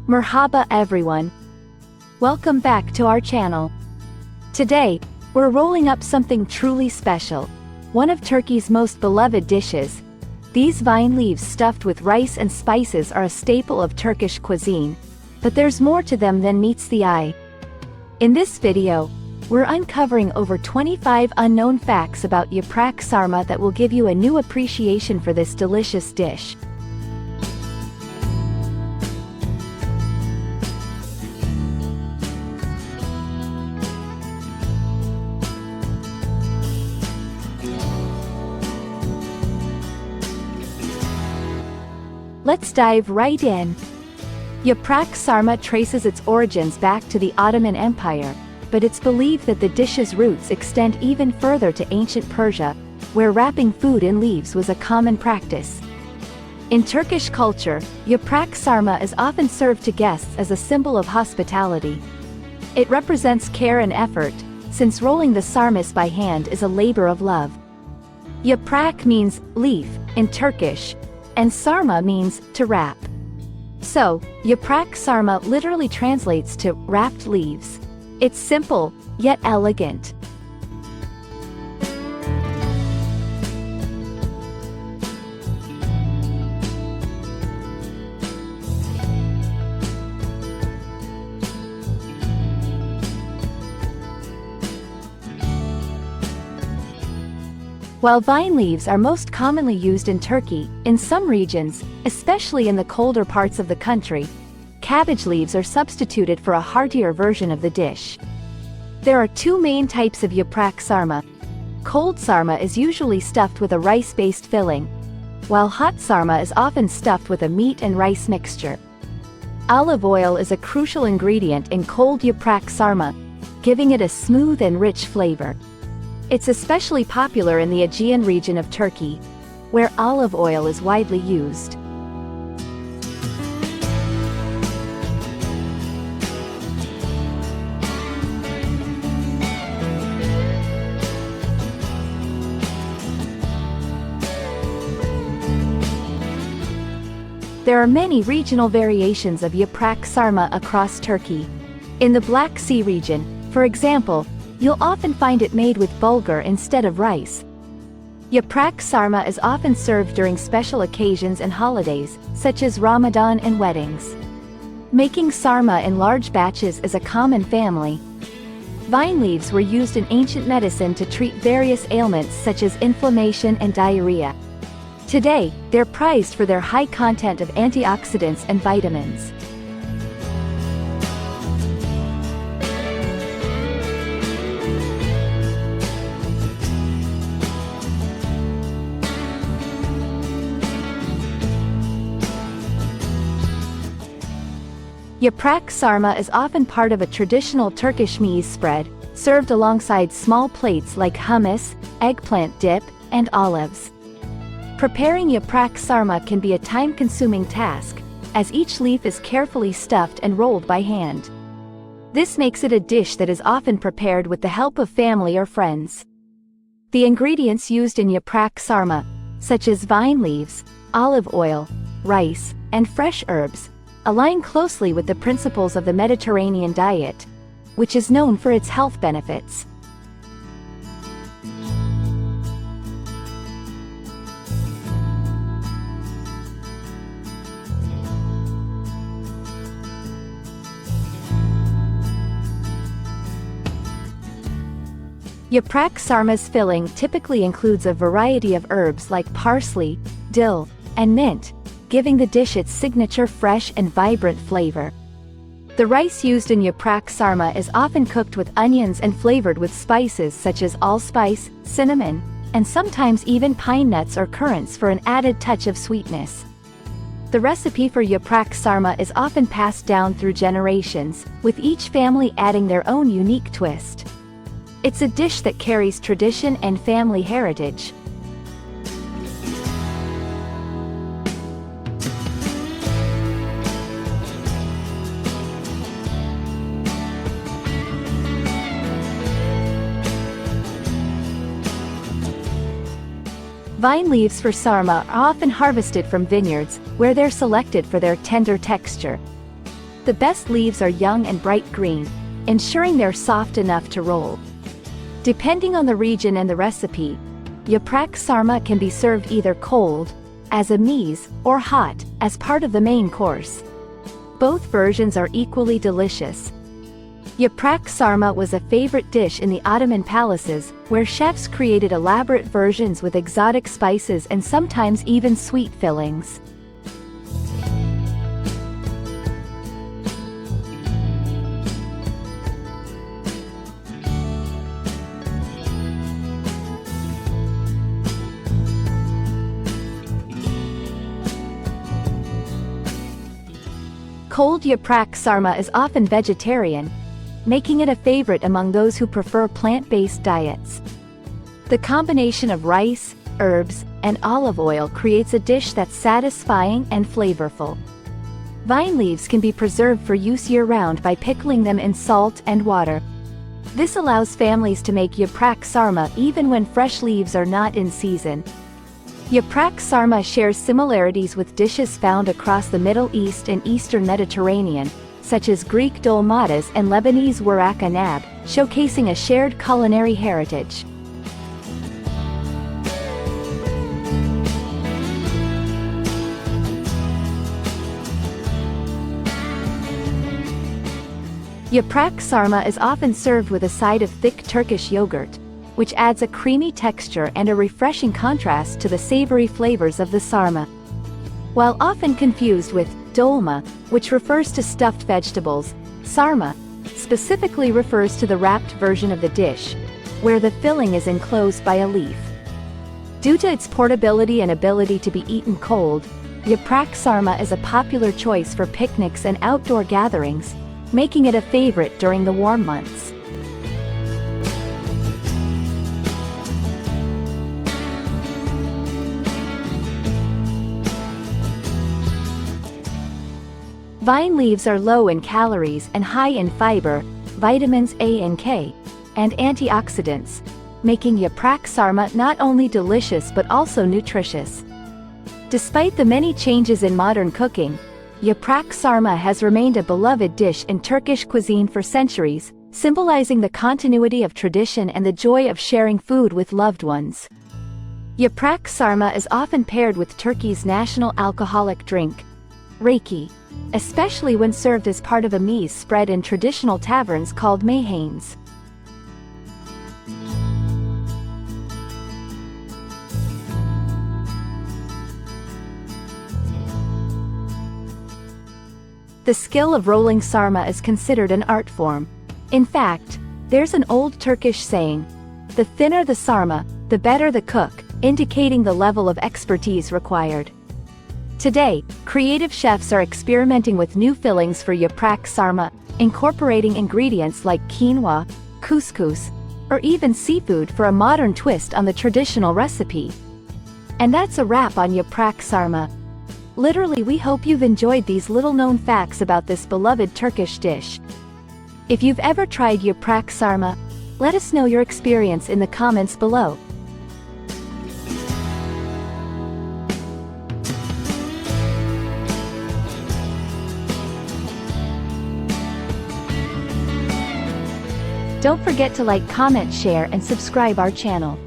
Merhaba everyone. Welcome back to our channel. Today, we're rolling up something truly special. One of Turkey's most beloved dishes. These vine leaves stuffed with rice and spices are a staple of Turkish cuisine. But there's more to them than meets the eye. In this video, we're uncovering over 25 unknown facts about Yaprak Sarma that will give you a new appreciation for this delicious dish. Let's dive right in. Yaprak Sarma traces its origins back to the Ottoman Empire, but it's believed that the dish's roots extend even further to ancient Persia, where wrapping food in leaves was a common practice. In Turkish culture, Yaprak Sarma is often served to guests as a symbol of hospitality. It represents care and effort, since rolling the sarmas by hand is a labor of love. Yaprak means leaf in Turkish, and sarma means to wrap. So, Yaprak Sarma literally translates to wrapped leaves. It's simple, yet elegant. While vine leaves are most commonly used in Turkey, in some regions, especially in the colder parts of the country, cabbage leaves are substituted for a heartier version of the dish. There are two main types of Yaprak Sarma. Cold sarma is usually stuffed with a rice-based filling, while hot sarma is often stuffed with a meat and rice mixture. Olive oil is a crucial ingredient in cold Yaprak Sarma, giving it a smooth and rich flavor. It's especially popular in the Aegean region of Turkey, where olive oil is widely used. There are many regional variations of Yaprak Sarma across Turkey. In the Black Sea region, for example, you'll often find it made with bulgur instead of rice. Yaprak Sarma is often served during special occasions and holidays, such as Ramadan and weddings. Making sarma in large batches is a common family. Vine leaves were used in ancient medicine to treat various ailments such as inflammation and diarrhea. Today, they're prized for their high content of antioxidants and vitamins. Yaprak sarma is often part of a traditional Turkish meze spread, served alongside small plates like hummus, eggplant dip, and olives. Preparing yaprak sarma can be a time-consuming task, as each leaf is carefully stuffed and rolled by hand. This makes it a dish that is often prepared with the help of family or friends. The ingredients used in yaprak sarma, such as vine leaves, olive oil, rice, and fresh herbs, align closely with the principles of the Mediterranean diet, which is known for its health benefits. Yaprak Sarma's filling typically includes a variety of herbs like parsley, dill, and mint, giving the dish its signature fresh and vibrant flavor. The rice used in Yaprak Sarma is often cooked with onions and flavored with spices such as allspice, cinnamon, and sometimes even pine nuts or currants for an added touch of sweetness. The recipe for Yaprak Sarma is often passed down through generations, with each family adding their own unique twist. It's a dish that carries tradition and family heritage. Vine leaves for sarma are often harvested from vineyards, where they're selected for their tender texture. The best leaves are young and bright green, ensuring they're soft enough to roll. Depending on the region and the recipe, Yaprak Sarma can be served either cold, as a meze, or hot, as part of the main course. Both versions are equally delicious. Yaprak Sarma was a favorite dish in the Ottoman palaces, where chefs created elaborate versions with exotic spices and sometimes even sweet fillings. Cold Yaprak Sarma is often vegetarian, making it a favorite among those who prefer plant-based diets. The combination of rice, herbs, and olive oil creates a dish that's satisfying and flavorful. Vine leaves can be preserved for use year-round by pickling them in salt and water. This allows families to make Yaprak Sarma even when fresh leaves are not in season. Yaprak Sarma shares similarities with dishes found across the Middle East and Eastern Mediterranean, such as Greek dolmades and Lebanese warak anab, showcasing a shared culinary heritage. Yaprak Sarma is often served with a side of thick Turkish yogurt, which adds a creamy texture and a refreshing contrast to the savory flavors of the sarma. While often confused with dolma, which refers to stuffed vegetables, sarma specifically refers to the wrapped version of the dish, where the filling is enclosed by a leaf. Due to its portability and ability to be eaten cold, Yaprak Sarma is a popular choice for picnics and outdoor gatherings, making it a favorite during the warm months. Vine leaves are low in calories and high in fiber, vitamins A and K, and antioxidants, making Yaprak Sarma not only delicious but also nutritious. Despite the many changes in modern cooking, Yaprak Sarma has remained a beloved dish in Turkish cuisine for centuries, symbolizing the continuity of tradition and the joy of sharing food with loved ones. Yaprak Sarma is often paired with Turkey's national alcoholic drink, raki, especially when served as part of a meze spread in traditional taverns called mehanes. The skill of rolling sarma is considered an art form. In fact, there's an old Turkish saying, "The thinner the sarma, the better the cook," indicating the level of expertise required. Today, creative chefs are experimenting with new fillings for Yaprak Sarma, incorporating ingredients like quinoa, couscous, or even seafood for a modern twist on the traditional recipe. And that's a wrap on Yaprak Sarma. Literally, we hope you've enjoyed these little-known facts about this beloved Turkish dish. If you've ever tried Yaprak Sarma, let us know your experience in the comments below. Don't forget to like, comment, share, and subscribe our channel.